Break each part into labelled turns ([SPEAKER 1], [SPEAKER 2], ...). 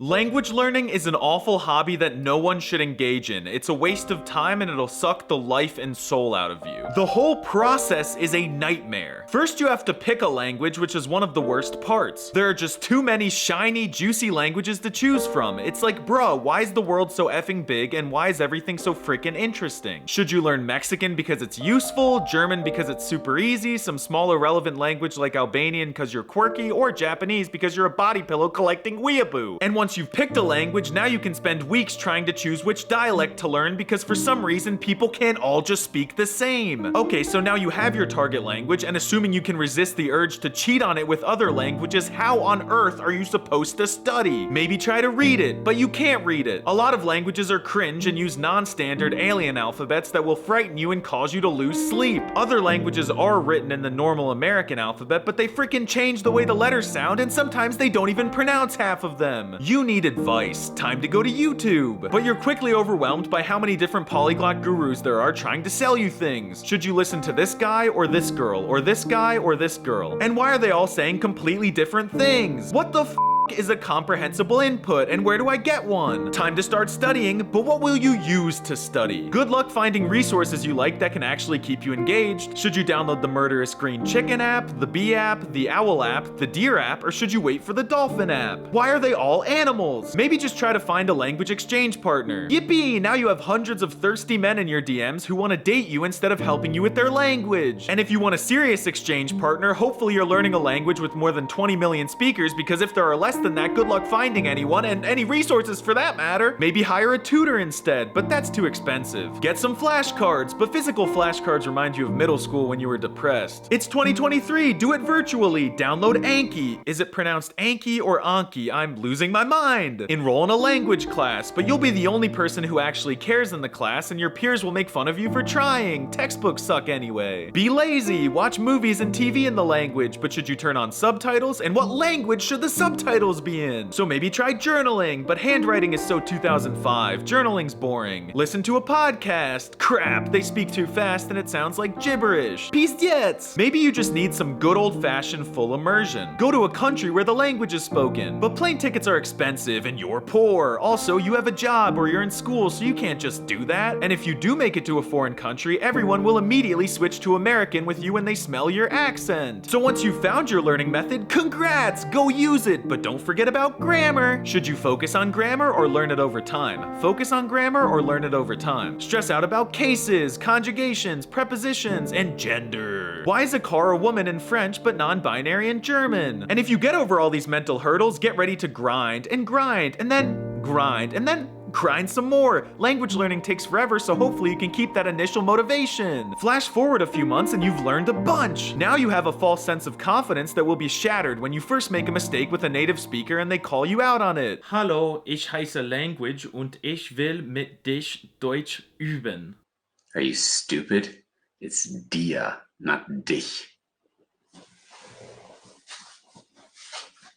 [SPEAKER 1] Language learning is an awful hobby that no one should engage in. It's a waste of time and it'll suck the life and soul out of you. The whole process is a nightmare. First, you have to pick a language, which is one of the worst parts. There are just too many shiny, juicy languages to choose from. It's like, bruh, why is the world so effing big and why is everything so freaking interesting? Should you learn Mexican because it's useful, German because it's super easy, some small irrelevant language like Albanian because you're quirky, or Japanese because you're a body pillow collecting weeaboo? And once you've picked a language, now you can spend weeks trying to choose which dialect to learn because for some reason people can't all just speak the same. Okay, so now you have your target language, and assuming you can resist the urge to cheat on it with other languages, how on earth are you supposed to study? Maybe try to read it, but you can't read it. A lot of languages are cringe and use non-standard alien alphabets that will frighten you and cause you to lose sleep. Other languages are written in the normal American alphabet, but they freaking change the way the letters sound, and sometimes they don't even pronounce half of them. You need advice. Time to go to YouTube. But you're quickly overwhelmed by how many different polyglot gurus there are trying to sell you things. Should you listen to this guy or this girl, or this guy or this girl? And why are they all saying completely different things? What the is a comprehensible input, and where do I get one? Time to start studying, but what will you use to study? Good luck finding resources you like that can actually keep you engaged. Should you download the Murderous Green Chicken app, the Bee app, the Owl app, the Deer app, or should you wait for the Dolphin app? Why are they all animals? Maybe just try to find a language exchange partner. Yippee! Now you have hundreds of thirsty men in your DMs who want to date you instead of helping you with their language. And if you want a serious exchange partner, hopefully you're learning a language with more than 20 million speakers, because if there are less than that, good luck finding anyone, and any resources for that matter. Maybe hire a tutor instead, but that's too expensive. Get some flashcards, but physical flashcards remind you of middle school when you were depressed. It's 2023, do it virtually. Download Anki. Is it pronounced Anki or Anki? I'm losing my mind. Enroll in a language class, but you'll be the only person who actually cares in the class, and your peers will make fun of you for trying. Textbooks suck anyway. Be lazy, watch movies and TV in the language, but should you turn on subtitles? And what language should the subtitles be in? So maybe try journaling, but handwriting is so 2005. Journaling's boring. Listen to a podcast. Crap, they speak too fast and it sounds like gibberish. Pistiets! Maybe you just need some good old-fashioned full immersion. Go to a country where the language is spoken. But plane tickets are expensive and you're poor. Also, you have a job or you're in school, so you can't just do that. And if you do make it to a foreign country, everyone will immediately switch to American with you when they smell your accent. So once you've found your learning method, congrats! Go use it! But don't forget about grammar. Should you focus on grammar or learn it over time? Focus on grammar or learn it over time? Stress out about cases, conjugations, prepositions, and gender. Why is a car a woman in French but non-binary in German? And if you get over all these mental hurdles, get ready to grind and grind and then grind and then grind some more. Language learning takes forever, so hopefully you can keep that initial motivation. Flash forward a few months and you've learned a bunch. Now you have a false sense of confidence that will be shattered when you first make a mistake with a native speaker and they call you out on it.
[SPEAKER 2] Hallo, ich heiße Language und ich will mit dich Deutsch üben.
[SPEAKER 3] Are you stupid? It's dia, not dich.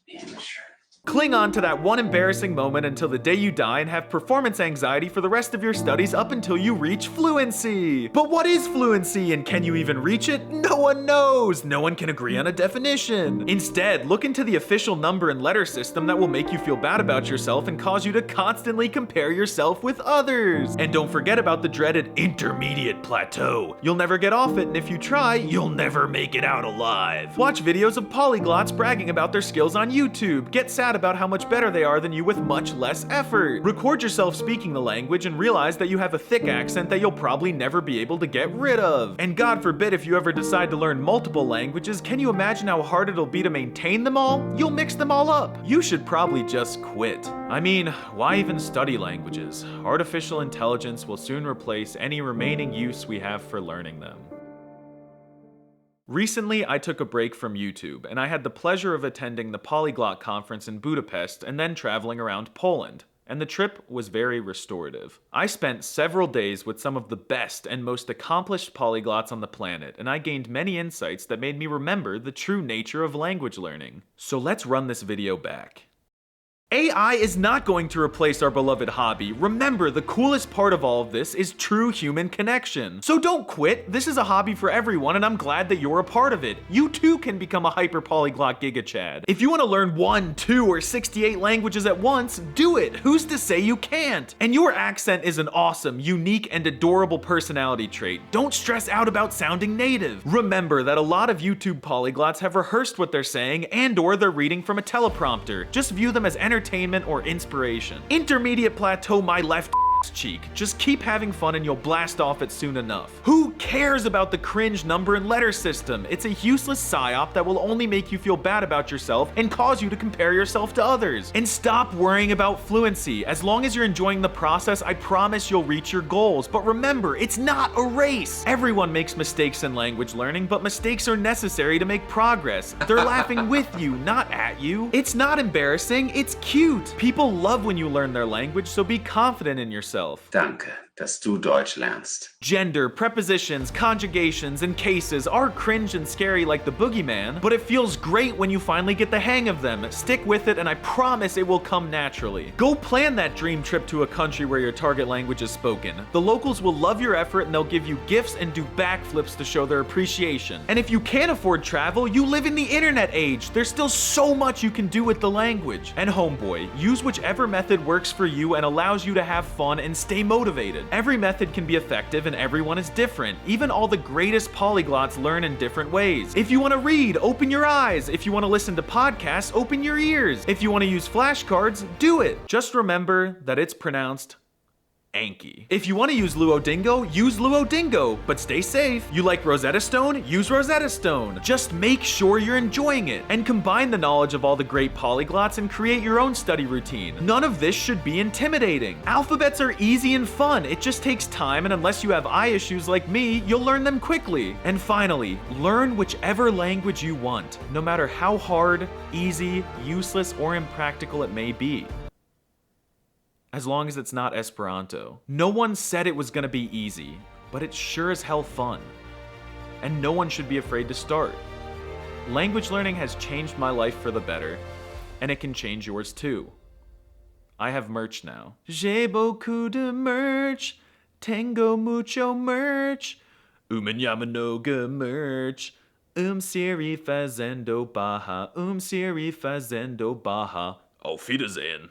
[SPEAKER 3] Amateur.
[SPEAKER 1] Cling on to that one embarrassing moment until the day you die and have performance anxiety for the rest of your studies up until you reach fluency. But what is fluency, and can you even reach it? No one knows. No one can agree on a definition. Instead, look into the official number and letter system that will make you feel bad about yourself and cause you to constantly compare yourself with others. And don't forget about the dreaded intermediate plateau. You'll never get off it, and if you try, you'll never make it out alive. Watch videos of polyglots bragging about their skills on YouTube. Get sad about how much better they are than you with much less effort. Record yourself speaking the language and realize that you have a thick accent that you'll probably never be able to get rid of. And God forbid if you ever decide to learn multiple languages, can you imagine how hard it'll be to maintain them all? You'll mix them all up. You should probably just quit. I mean, why even study languages? Artificial intelligence will soon replace any remaining use we have for learning them. Recently, I took a break from YouTube, and I had the pleasure of attending the Polyglot Conference in Budapest and then traveling around Poland. And the trip was very restorative. I spent several days with some of the best and most accomplished polyglots on the planet, and I gained many insights that made me remember the true nature of language learning. So let's run this video back. AI is not going to replace our beloved hobby. Remember, the coolest part of all of this is true human connection. So don't quit. This is a hobby for everyone, and I'm glad that you're a part of it. You too can become a hyper-polyglot giga-chad. If you want to learn 1, 2, or 68 languages at once, do it. Who's to say you can't? And your accent is an awesome, unique, and adorable personality trait. Don't stress out about sounding native. Remember that a lot of YouTube polyglots have rehearsed what they're saying and/or they're reading from a teleprompter. Just view them as entertainment or inspiration. Intermediate plateau my left cheek. Just keep having fun and you'll blast off it soon enough. Who cares about the cringe number and letter system? It's a useless psyop that will only make you feel bad about yourself and cause you to compare yourself to others. And stop worrying about fluency. As long as you're enjoying the process, I promise you'll reach your goals. But remember, it's not a race. Everyone makes mistakes in language learning, but mistakes are necessary to make progress. They're laughing with you, not at you. It's not embarrassing, it's cute. People love when you learn their language, so be confident in yourself.
[SPEAKER 3] Danke, dass du Deutsch lernst.
[SPEAKER 1] Gender, prepositions, conjugations, and cases are cringe and scary like the boogeyman, but it feels great when you finally get the hang of them. Stick with it and I promise it will come naturally. Go plan that dream trip to a country where your target language is spoken. The locals will love your effort and they'll give you gifts and do backflips to show their appreciation. And if you can't afford travel, you live in the internet age. There's still so much you can do with the language. And homeboy, use whichever method works for you and allows you to have fun and stay motivated. Every method can be effective and everyone is different. Even all the greatest polyglots learn in different ways. If you want to read, open your eyes. If you want to listen to podcasts, open your ears. If you want to use flashcards, do it. Just remember that it's pronounced Anki. If you want to use Luodingo, use Luodingo, but stay safe. You like Rosetta Stone? Use Rosetta Stone. Just make sure you're enjoying it and combine the knowledge of all the great polyglots and create your own study routine. None of this should be intimidating. Alphabets are easy and fun. It just takes time, and unless you have eye issues like me, you'll learn them quickly. And finally, learn whichever language you want, no matter how hard, easy, useless, or impractical it may be. As long as it's not Esperanto. No one said it was gonna be easy, but it's sure as hell fun. And no one should be afraid to start. Language learning has changed my life for the better, and it can change yours too. I have merch now. J'ai beaucoup de merch, tengo mucho merch, Umanyamanoga merch, Siri fazendo baha, Siri fazendo baha. Auf Wiedersehen.